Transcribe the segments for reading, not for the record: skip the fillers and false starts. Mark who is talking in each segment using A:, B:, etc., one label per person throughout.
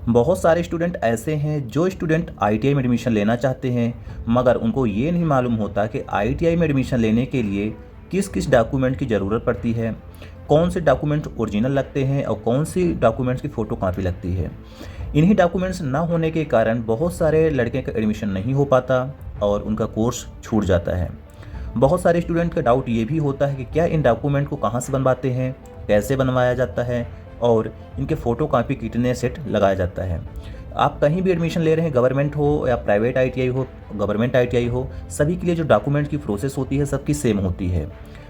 A: बहुत सारे स्टूडेंट ऐसे हैं जो स्टूडेंट आईटीआई में एडमिशन लेना चाहते हैं, मगर उनको ये नहीं मालूम होता कि आईटीआई में एडमिशन लेने के लिए किस किस डॉक्यूमेंट की ज़रूरत पड़ती है, कौन से डॉक्यूमेंट ओरिजिनल लगते हैं और कौन सी डॉक्यूमेंट्स की फ़ोटो कॉपी लगती है। इन्हीं डॉक्यूमेंट्स ना होने के कारण बहुत सारे लड़के का एडमिशन नहीं हो पाता और उनका कोर्स छूट जाता है। बहुत सारे स्टूडेंट का डाउट ये भी होता है कि क्या इन डॉक्यूमेंट को कहाँ से बनवाते हैं, कैसे बनवाया जाता है और इनके फ़ोटो कॉपी कितने सेट लगाया जाता है। आप कहीं भी एडमिशन ले रहे हैं, गवर्नमेंट हो या प्राइवेट आईटीआई हो, गवर्नमेंट आईटीआई हो, सभी के लिए जो डॉक्यूमेंट की प्रोसेस होती है सबकी सेम होती है।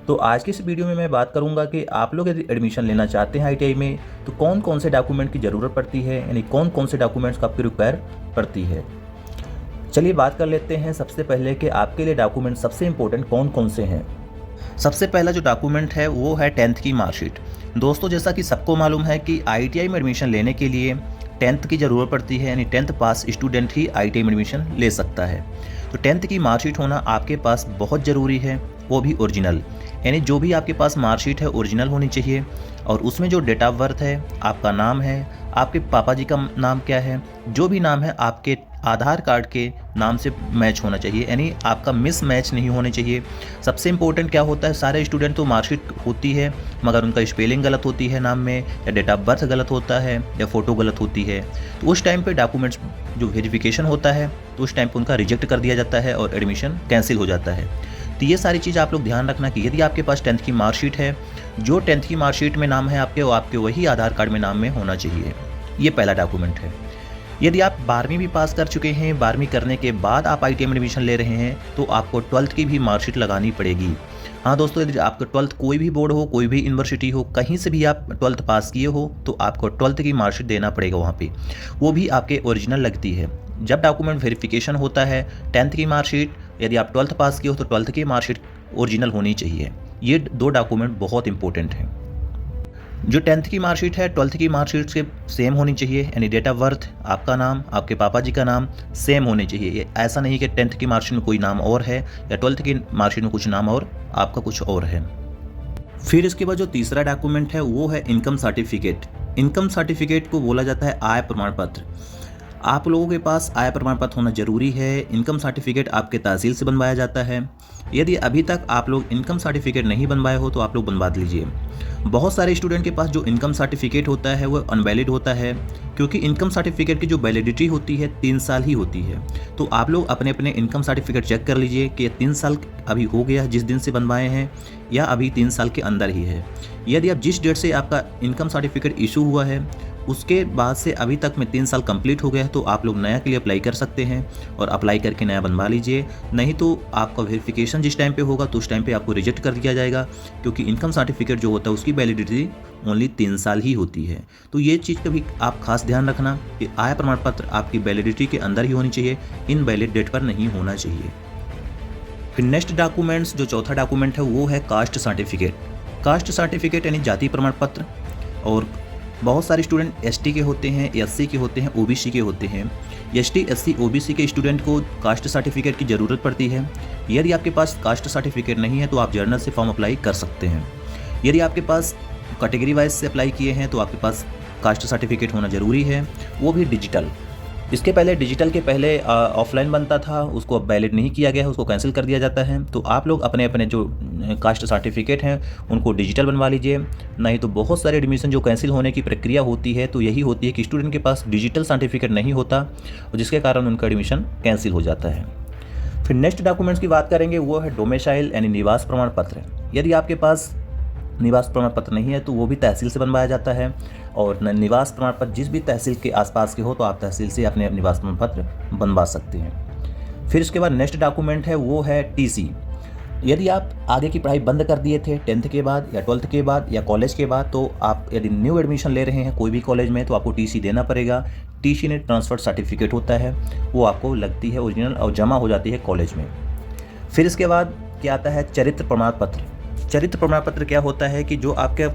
A: तो आज की इस वीडियो में मैं बात करूंगा कि आप लोग यदि एडमिशन लेना चाहते हैं आईटीआई में तो कौन कौन से डॉक्यूमेंट की ज़रूरत पड़ती है, यानी कौन कौन से डॉक्यूमेंट्स का आपकी रिक्वायर पड़ती है। चलिए बात कर लेते हैं सबसे पहले कि आपके लिए डॉक्यूमेंट सबसे इंपॉर्टेंट कौन कौन से हैं। सबसे पहला जो डॉक्यूमेंट है वो है 10th की मार्कशीट। दोस्तों, जैसा कि सबको मालूम है कि आईटीआई में एडमिशन लेने के लिए 10th की ज़रूरत पड़ती है, यानी 10th पास स्टूडेंट ही आईटीआई में एडमिशन ले सकता है। तो 10th की मार्कशीट होना आपके पास बहुत ज़रूरी है, वो भी ओरिजिनल, यानी जो भी आपके पास मार्कशीट है ओरिजिनल होनी चाहिए और उसमें जो डेट ऑफ बर्थ है, आपका नाम है, आपके पापा जी का नाम क्या है, जो भी नाम है आपके आधार कार्ड के नाम से मैच होना चाहिए, यानी आपका मिस मैच नहीं होने चाहिए। सबसे इम्पोर्टेंट क्या होता है, सारे स्टूडेंट तो मार्कशीट होती है मगर उनका स्पेलिंग गलत होती है नाम में, या डेट ऑफ बर्थ गलत होता है, या फ़ोटो गलत होती है। तो उस टाइम पे डॉक्यूमेंट्स जो वेरिफिकेशन होता है तो उस टाइम पे उनका रिजेक्ट कर दिया जाता है और एडमिशन कैंसिल हो जाता है। तो ये सारी चीज़ आप लोग ध्यान रखना कि यदि आपके पास 10th की मार्कशीट है, जो 10th की मार्कशीट में नाम है आपके, वो आपके वही आधार कार्ड में नाम में होना चाहिए। ये पहला डॉक्यूमेंट है। यदि आप 12वीं भी पास कर चुके हैं, 12वीं करने के बाद आप आईटीआई में एडमिशन ले रहे हैं तो आपको 12th की भी मार्कशीट लगानी पड़ेगी। हाँ दोस्तों, यदि आपका 12th कोई भी बोर्ड हो, कोई भी यूनिवर्सिटी हो, कहीं से भी आप 12th पास किए हो तो आपको 12th की मार्कशीट देना पड़ेगा वहाँ पे, वो भी आपके ओरिजिनल लगती है। जब डॉक्यूमेंट वेरिफिकेशन होता है 10th की मार्कशीट, यदि आप 12th पास किए हो तो 12th की मार्कशीट ओरिजिनल होनी चाहिए। ये दो डॉक्यूमेंट बहुत इंपॉर्टेंट हैं। जो 10th की मार्कशीट है 12th की मार्कशीट से सेम होनी चाहिए, यानी डेट ऑफ बर्थ, आपका नाम, आपके पापा जी का नाम सेम होने चाहिए। ये ऐसा नहीं कि 10th की मार्कशीट में कोई नाम और है या 12th की मार्कशीट में कुछ नाम और आपका कुछ और है। फिर इसके बाद जो तीसरा डॉक्यूमेंट है वो है इनकम सर्टिफिकेट। इनकम सर्टिफिकेट को बोला जाता है आय प्रमाण पत्र। आप लोगों के पास आय प्रमाण पत्र होना जरूरी है। इनकम सर्टिफिकेट आपके तहसील से बनवाया जाता है। यदि अभी तक आप लोग इनकम सर्टिफिकेट नहीं बनवाए हो तो आप लोग बनवा लीजिए। बहुत सारे स्टूडेंट के पास जो इनकम सर्टिफिकेट होता है वो अनवैलिड होता है, क्योंकि इनकम सर्टिफिकेट की जो वैलिडिटी होती है 3 साल ही होती है। तो आप लोग अपने अपने इनकम सर्टिफिकेट चेक कर लीजिए कि 3 साल अभी हो गया जिस दिन से बनवाए हैं या अभी 3 साल के अंदर ही है। यदि आप जिस डेट से आपका इनकम सर्टिफिकेट इशू हुआ है उसके बाद से अभी तक में 3 साल कंप्लीट हो गया है तो आप लोग नया के लिए अप्लाई कर सकते हैं और अप्लाई करके नया बनवा लीजिए। नहीं तो आपका वेरिफिकेशन जिस टाइम पे होगा तो उस टाइम पे आपको रिजेक्ट कर दिया जाएगा, क्योंकि इनकम सर्टिफिकेट जो होता है उसकी वैलिडिटी ओनली 3 साल ही होती है। तो ये चीज़ का भी आप खास ध्यान रखना कि आय प्रमाण पत्र आपकी वैलिडिटी के अंदर ही होनी चाहिए, इनवैलिड डेट पर नहीं होना चाहिए। फिर नेक्स्ट डॉक्यूमेंट्स, जो चौथा डॉक्यूमेंट है वो है कास्ट सर्टिफिकेट। कास्ट सर्टिफिकेट यानी जाति प्रमाण पत्र। और बहुत सारे स्टूडेंट एसटी के होते हैं, एससी के होते हैं, ओबीसी के होते हैं। एसटी, एससी, ओबीसी के स्टूडेंट को कास्ट सर्टिफिकेट की ज़रूरत पड़ती है। यदि आपके पास कास्ट सर्टिफिकेट नहीं है तो आप जर्नल से फॉर्म अप्लाई कर सकते हैं। यदि आपके पास कैटेगरी वाइज से अप्लाई किए हैं तो आपके पास कास्ट सर्टिफिकेट होना ज़रूरी है, वो भी डिजिटल। इसके पहले डिजिटल के पहले ऑफलाइन बनता था, उसको अब वैलिड नहीं किया गया है, उसको कैंसिल कर दिया जाता है। तो आप लोग अपने अपने जो कास्ट सर्टिफिकेट हैं उनको डिजिटल बनवा लीजिए। नहीं तो बहुत सारे एडमिशन जो कैंसिल होने की प्रक्रिया होती है तो यही होती है कि स्टूडेंट के पास डिजिटल सर्टिफिकेट नहीं होता और जिसके कारण उनका एडमिशन कैंसिल हो जाता है। फिर नेक्स्ट डॉक्यूमेंट्स की बात करेंगे, वो है डोमिसाइल यानी निवास प्रमाण पत्र। यदि आपके पास निवास प्रमाण पत्र नहीं है तो वो भी तहसील से बनवाया जाता है, और निवास प्रमाण पत्र जिस भी तहसील के आसपास के हो तो आप तहसील से अपने निवास प्रमाण पत्र बनवा सकते हैं। फिर इसके बाद नेक्स्ट डॉक्यूमेंट है वो है टीसी। यदि आप आगे की पढ़ाई बंद कर दिए थे 10th के बाद या 12th के बाद या कॉलेज के बाद, तो आप यदि न्यू एडमिशन ले रहे हैं कोई भी कॉलेज में तो आपको टीसी देना पड़ेगा। टीसी ने ट्रांसफर सर्टिफिकेट होता है, वो आपको लगती है ओरिजिनल और जमा हो जाती है कॉलेज में। फिर इसके बाद क्या आता है, चरित्र प्रमाण पत्र। चरित्र प्रमाण पत्र क्या होता है कि जो आपके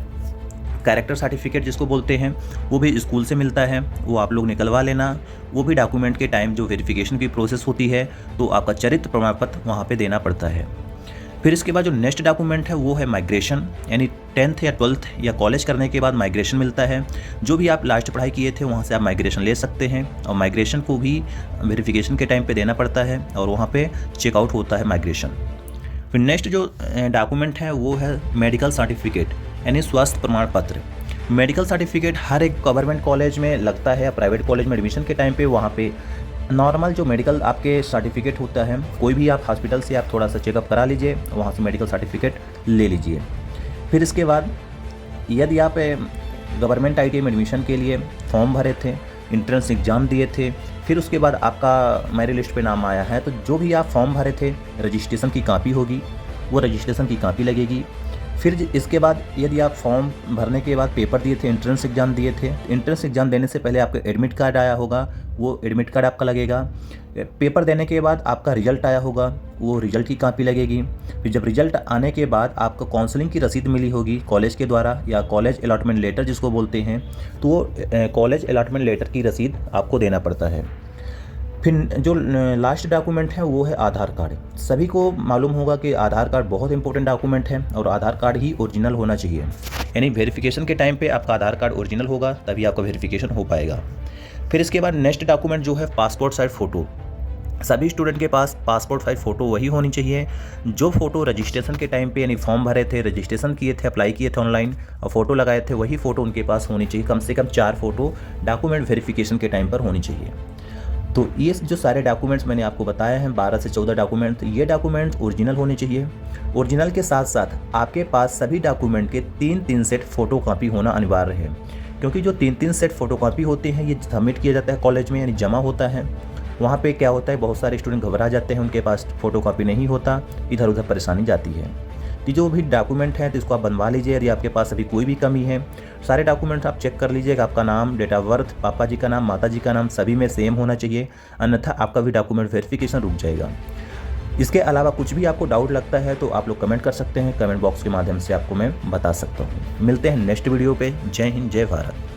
A: कैरेक्टर सर्टिफिकेट जिसको बोलते हैं वो भी स्कूल से मिलता है, वो आप लोग निकलवा लेना। वो भी डॉक्यूमेंट के टाइम जो वेरिफिकेशन की प्रोसेस होती है तो आपका चरित्र प्रमाण पत्र वहाँ पे देना पड़ता है। फिर इसके बाद जो नेक्स्ट डॉक्यूमेंट है वो है माइग्रेशन, यानी 10th या 12th या कॉलेज करने के बाद माइग्रेशन मिलता है। जो भी आप लास्ट पढ़ाई किए थे वहाँ से आप माइग्रेशन ले सकते हैं, और माइग्रेशन को भी वेरिफिकेशन के टाइम पे देना पड़ता है और वहाँ पे चेकआउट होता है माइग्रेशन। फिर नेक्स्ट जो डॉक्यूमेंट है वो है मेडिकल सर्टिफिकेट, यानी स्वास्थ्य प्रमाण पत्र। मेडिकल सर्टिफिकेट हर एक गवर्नमेंट कॉलेज में लगता है, प्राइवेट कॉलेज में एडमिशन के टाइम पे वहाँ पे नॉर्मल जो मेडिकल आपके सर्टिफिकेट होता है, कोई भी आप हॉस्पिटल से आप थोड़ा सा चेकअप करा लीजिए, वहाँ से मेडिकल सर्टिफिकेट ले लीजिए। फिर इसके बाद यदि आप गवर्नमेंट आईटीआई में एडमिशन के लिए फॉर्म भरे थे, इंट्रेंस एग्ज़ाम दिए थे, फिर उसके बाद आपका मेरिट लिस्ट पे नाम आया है, तो जो भी आप फॉर्म भरे थे रजिस्ट्रेशन की कॉपी होगी, वो रजिस्ट्रेशन की कॉपी लगेगी। फिर इसके बाद यदि आप फॉर्म भरने के बाद पेपर दिए थे, एंट्रेंस एग्ज़ाम दिए थे, एंट्रेंस एग्ज़ाम देने से पहले आपका एडमिट कार्ड आया होगा, वो एडमिट कार्ड आपका लगेगा। पेपर देने के बाद आपका रिजल्ट आया होगा, वो रिजल्ट की कॉपी लगेगी। फिर जब रिजल्ट आने के बाद आपको काउंसलिंग की रसीद मिली होगी कॉलेज के द्वारा, या कॉलेज अलॉटमेंट लेटर जिसको बोलते हैं, तो वो कॉलेज अलॉटमेंट लेटर की रसीद आपको देना पड़ता है। फिर जो लास्ट डॉक्यूमेंट है वो है आधार कार्ड। सभी को मालूम होगा कि आधार कार्ड बहुत इंपॉर्टेंट डॉक्यूमेंट है और आधार कार्ड ही ओरिजिनल होना चाहिए, यानी वेरिफिकेशन के टाइम पे आपका आधार कार्ड ओरिजिनल होगा तभी आपका वेरिफिकेशन हो पाएगा। फिर इसके बाद नेक्स्ट डॉक्यूमेंट जो है पासपोर्ट साइज फ़ोटो। सभी स्टूडेंट के पास पासपोर्ट साइज फ़ोटो वही होनी चाहिए जो फ़ोटो रजिस्ट्रेशन के टाइम पे, यानी फॉर्म भरे थे, रजिस्ट्रेशन किए थे, अप्लाई किए थे ऑनलाइन और फ़ोटो लगाए थे, वही फ़ोटो उनके पास होनी चाहिए। कम से कम 4 फ़ोटो डॉक्यूमेंट वेरिफिकेशन के टाइम पर होनी चाहिए। तो ये जो सारे डॉक्यूमेंट्स मैंने आपको बताए हैं 12 से 14 डॉक्यूमेंट, ये डॉक्यूमेंट्स ओरिजिनल होने चाहिए। ओरिजिनल के साथ साथ आपके पास सभी डॉक्यूमेंट के 3-3 सेट फ़ोटो कॉपी होना अनिवार्य है, क्योंकि जो 3-3 सेट फ़ोटो कॉपी होते हैं ये सबमिट किया जाता है कॉलेज में, यानी जमा होता है। वहाँ पे क्या होता है, बहुत सारे स्टूडेंट घबरा जाते हैं, उनके पास फ़ोटो कॉपी नहीं होता, इधर उधर परेशानी जाती है। तो जो भी डॉक्यूमेंट है तो इसको आप बनवा लीजिए। यदि आपके पास अभी कोई भी कमी है, सारे डॉक्यूमेंट्स आप चेक कर लीजिएगा, आपका नाम, डेट ऑफ बर्थ, पापा जी का नाम, माता जी का नाम सभी में सेम होना चाहिए, अन्यथा आपका भी डॉक्यूमेंट वेरिफिकेशन रुक जाएगा। इसके अलावा कुछ भी आपको डाउट लगता है तो आप लोग कमेंट कर सकते हैं, कमेंट बॉक्स के माध्यम से आपको मैं बता सकता हूँ। मिलते हैं नेक्स्ट वीडियो पे। जय हिंद, जय भारत।